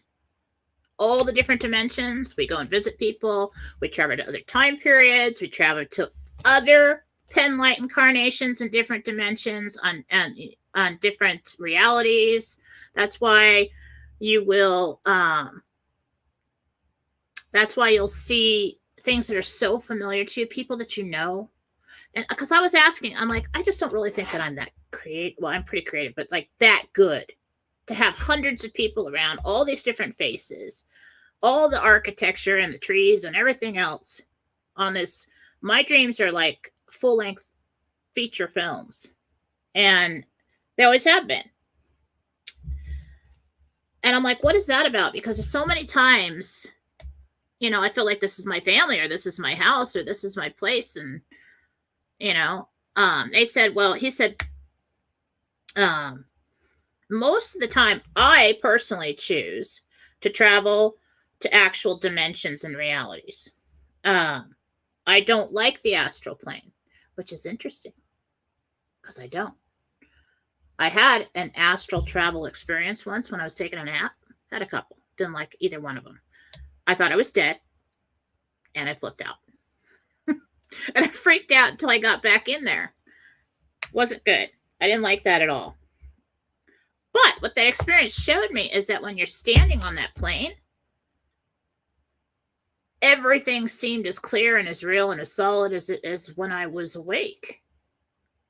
All the different dimensions. We go and visit people. We travel to other time periods. We travel to other penlight incarnations in different dimensions on different realities. That's why you will. That's why you'll see things that are so familiar to you, people that you know. And because I was asking, I'm like, I just don't really think that I'm that creative. Well, I'm pretty creative, but like that good to have hundreds of people around, all these different faces, all the architecture and the trees and everything else on this. My dreams are like full-length feature films, and they always have been. And I'm like, what is that about? Because there's so many times, I feel like this is my family, or this is my house, or this is my place. And, they said, well, he said, most of the time I personally choose to travel to actual dimensions and realities. I don't like the astral plane, which is interesting because I don't. I had an astral travel experience once when I was taking a nap. Had a couple. Didn't like either one of them. I thought I was dead, and I flipped out. And I freaked out until I got back in there. Wasn't good. I didn't like that at all. But what that experience showed me is that when you're standing on that plane, everything seemed as clear and as real and as solid as it is when I was awake.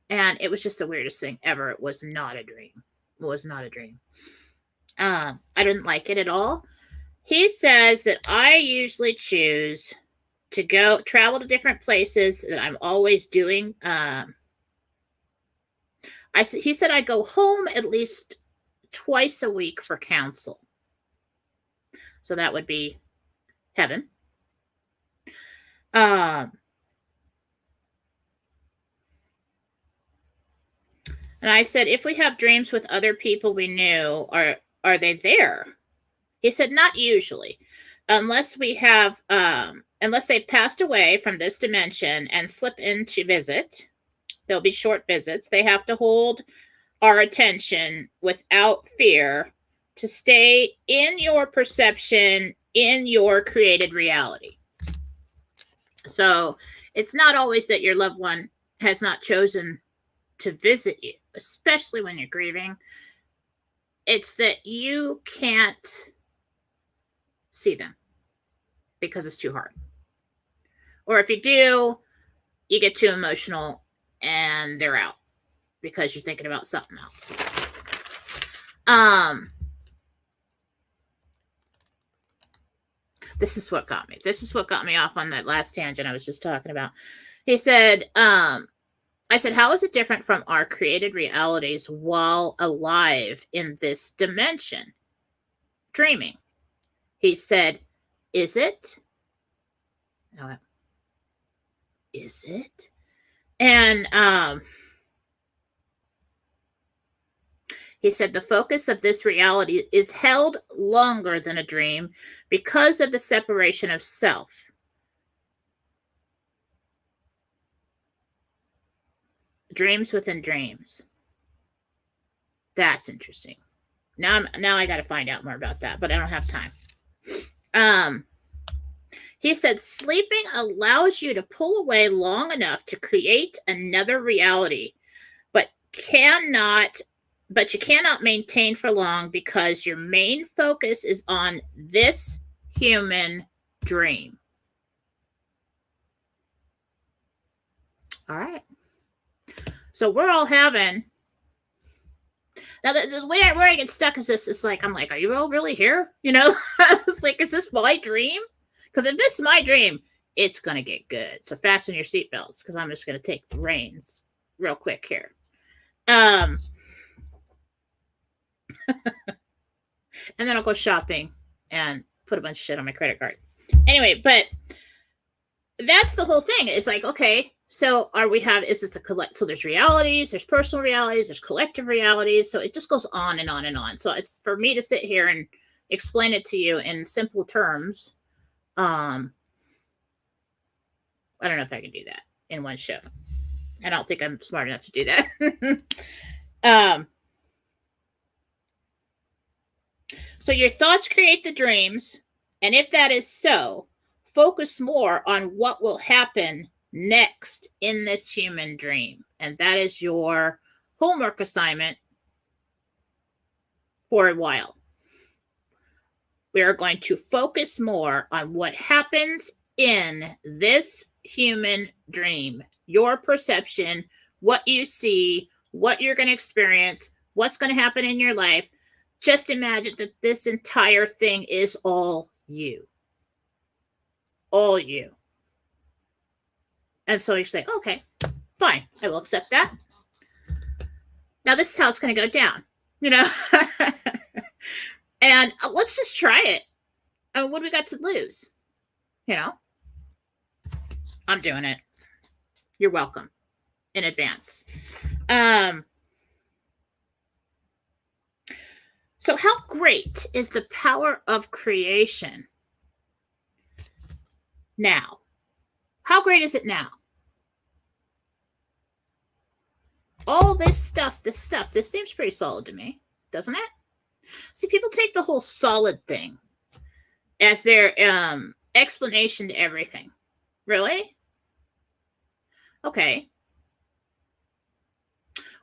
And it was just the weirdest thing ever. It was not a dream. It was not a dream. I didn't like it at all. He says that I usually choose to go travel to different places that I'm always doing. He said I go home at least twice a week for counsel. So that would be heaven. And I said, if we have dreams with other people we knew, are they there? He said, not usually, unless we have, unless they've passed away from this dimension and slip in to visit. There'll be short visits. They have to hold our attention without fear to stay in your perception, in your created reality. So it's not always that your loved one has not chosen to visit you, especially when you're grieving. It's that you can't see them because it's too hard. Or if you do, you get too emotional and they're out because you're thinking about something else. This is what got me. This is what got me off on that last tangent I was just talking about. He said, I said, how is it different from our created realities while alive in this dimension? Dreaming. He said, is it? No, is it? And he said the focus of this reality is held longer than a dream because of the separation of self. Dreams within dreams. That's interesting. Now I got to find out more about that, but I don't have time. He said sleeping allows you to pull away long enough to create another reality, but you cannot maintain for long because your main focus is on this human dream. All right. So we're all having. Now, the way where I get stuck is this. It's like, I'm like, are you all really here? It's like, is this my dream? Because if this is my dream, it's going to get good. So fasten your seatbelts, because I'm just going to take the reins real quick here. And then I'll go shopping and put a bunch of shit on my credit card. Anyway, but that's the whole thing. It's like, okay, so is this a collect? So there's realities, there's personal realities, there's collective realities. So it just goes on and on and on. So it's for me to sit here and explain it to you in simple terms. I don't know if I can do that in one show. I don't think I'm smart enough to do that. So your thoughts create the dreams. And if that is so, focus more on what will happen next in this human dream. And that is your homework assignment for a while. We are going to focus more on what happens in this human dream, your perception, what you see, what you're going to experience, what's going to happen in your life. Just imagine that this entire thing is all you. All you. And so you say, okay, fine, I will accept that. Now this is how it's going to go down, you know. And let's just try it. I mean, what do we got to lose? You know, I'm doing it. You're welcome in advance. So how great is the power of creation now? How great is it now? All this stuff, this seems pretty solid to me, doesn't it? See, people take the whole solid thing as their explanation to everything. Really? Okay.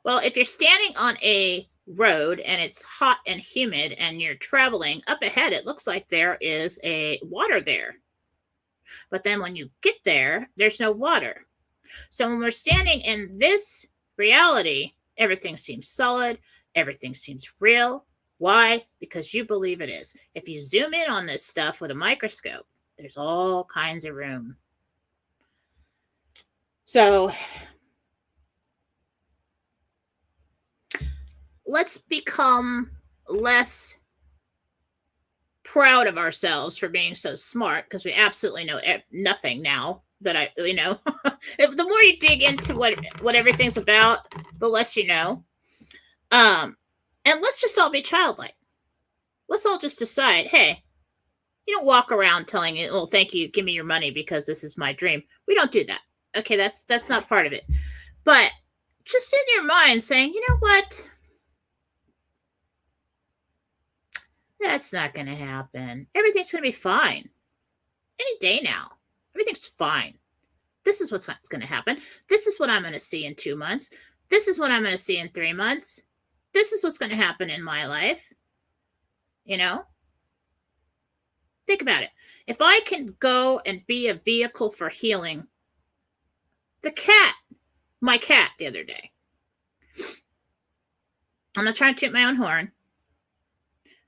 Well, if you're standing on a road and it's hot and humid and you're traveling up ahead, it looks like there is a water there. But then when you get there, there's no water. So when we're standing in this reality, everything seems solid, everything seems real. Why? Because you believe it is. If you zoom in on this stuff with a microscope, there's all kinds of room. So let's become less proud of ourselves for being so smart, because we absolutely know nothing now that if the more you dig into what everything's about, the less you know. And let's just all be childlike. Let's all just decide, hey, you don't walk around telling it, oh, thank you, give me your money because this is my dream. We don't do that. Okay, that's not part of it. But just in your mind saying, you know what? That's not going to happen. Everything's going to be fine. Any day now. Everything's fine. This is what's going to happen. This is what I'm going to see in 2 months. This is what I'm going to see in 3 months. This is what's going to happen in my life. You know? Think about it. If I can go and be a vehicle for healing, my cat the other day, I'm not trying to toot my own horn,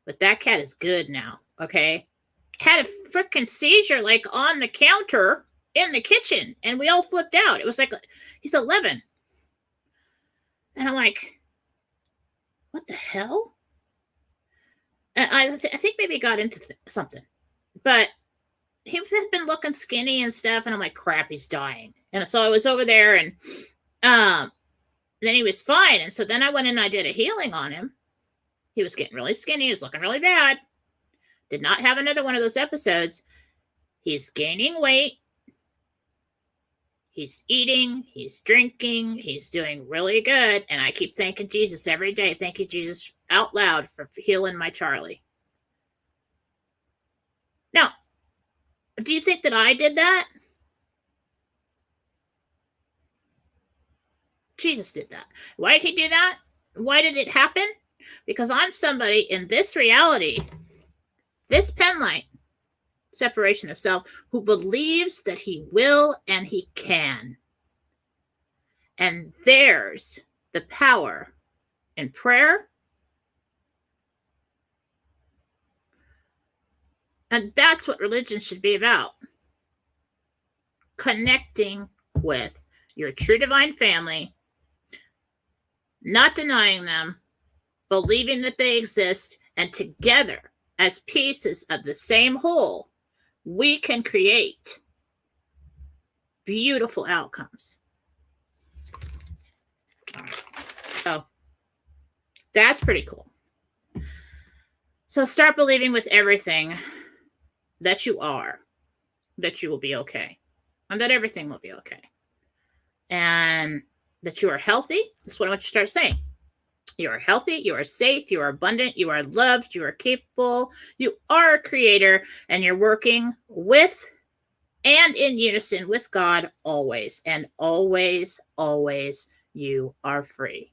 but that cat is good now, okay? Had a freaking seizure like on the counter in the kitchen, and we all flipped out. It was like, he's 11. And I'm like, what the hell? And I think maybe he got into something. But he had been looking skinny and stuff, and I'm like, crap, he's dying. And so I was over there, and then he was fine. And so then I went and I did a healing on him. He was getting really skinny. He was looking really bad. Did not have another one of those episodes. He's gaining weight. He's eating. He's drinking. He's doing really good. And I keep thanking Jesus every day. Thank you, Jesus, out loud for healing my Charlie. Now, do you think that I did that? Jesus did that. Why did he do that? Why did it happen? Because I'm somebody in this reality, this penlight, separation of self, who believes that he will and he can. And there's the power in prayer. And that's what religion should be about. connecting with your true divine family, not denying them, believing that they exist, and together, as pieces of the same whole, we can create beautiful outcomes. So that's pretty cool. So start believing with everything that you are, that you will be okay, and that everything will be okay, and that you are healthy. That's what I want you to start saying. You are healthy, you are safe, you are abundant, you are loved, you are capable, you are a creator, and you're working with and in unison with God always. And always, always, you are free.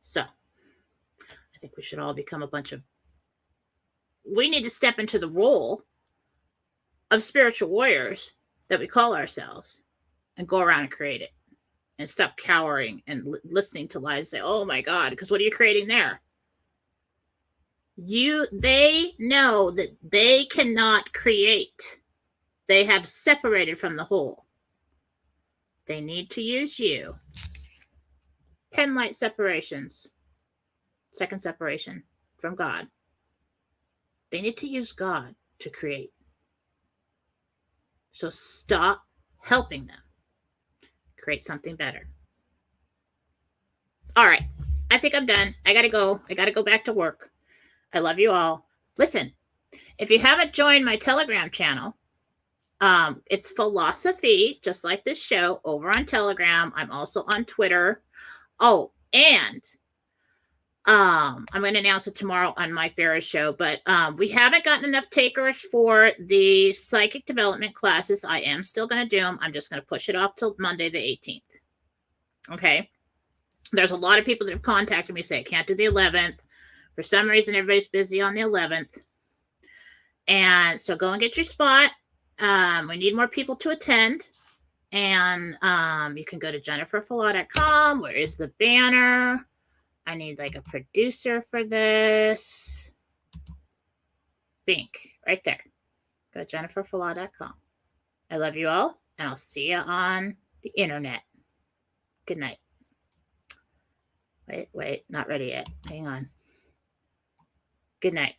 So, I think we should all become a bunch of... We need to step into the role of spiritual warriors that we call ourselves and go around and create it. And stop cowering and listening to lies. Say, oh my God, because what are you creating there? They know that they cannot create. They have separated from the whole. They need to use you. Penlight separations. Second separation from God. They need to use God to create. So stop helping them create something better. All right. I think I'm done. I got to go. I got to go back to work. I love you all. Listen, if you haven't joined my Telegram channel, it's Fallawsophy, just like this show, over on Telegram. I'm also on Twitter. Oh, and I'm going to announce it tomorrow on Mike Barra's show, but we haven't gotten enough takers for the psychic development classes. I am still going to do them. I'm just going to push it off till Monday the 18th. Okay. There's a lot of people that have contacted me say, I can't do the 11th. For some reason, everybody's busy on the 11th. And so go and get your spot. We need more people to attend. And you can go to jenniferfallaw.com. Where is the banner? I need like a producer for this. Bink, right there. Go to jenniferfallaw.com. I love you all, and I'll see you on the internet. Good night. Wait, not ready yet. Hang on. Good night.